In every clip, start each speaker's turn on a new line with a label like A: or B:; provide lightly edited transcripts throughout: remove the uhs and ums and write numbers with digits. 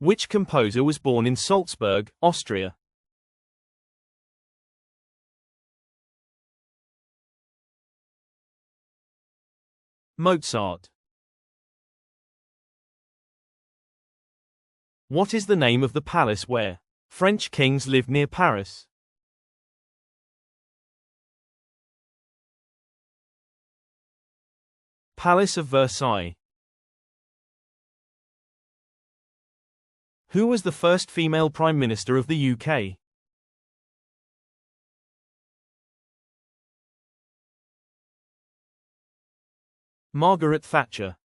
A: Which composer was born in Salzburg, Austria? Mozart. What is the name of the palace where French kings lived near Paris? Palace of Versailles. Who was the first female Prime Minister of the UK? Margaret Thatcher.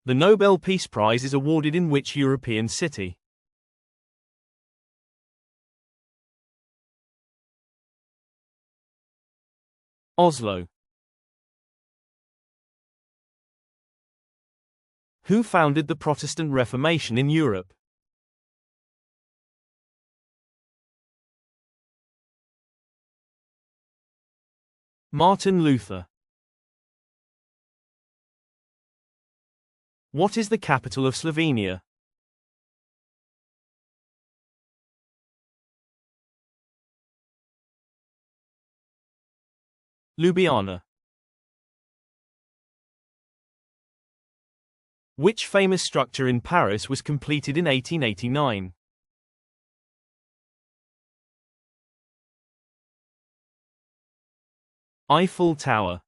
A: The Nobel Peace Prize is awarded in which European city? Oslo. Who founded the Protestant Reformation in Europe? Martin Luther. What is the capital of Slovenia? Ljubljana. Which famous structure in Paris was completed in 1889? Eiffel Tower.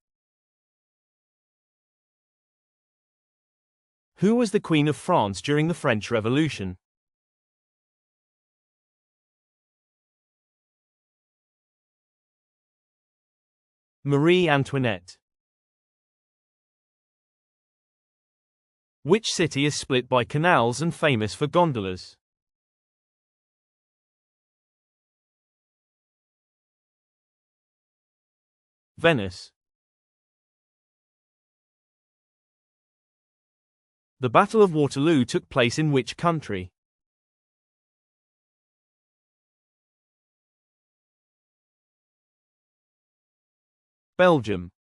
A: Who was the Queen of France during the French Revolution? Marie Antoinette. Which city is split by canals and famous for gondolas? Venice. The Battle of Waterloo took place in which country? Belgium.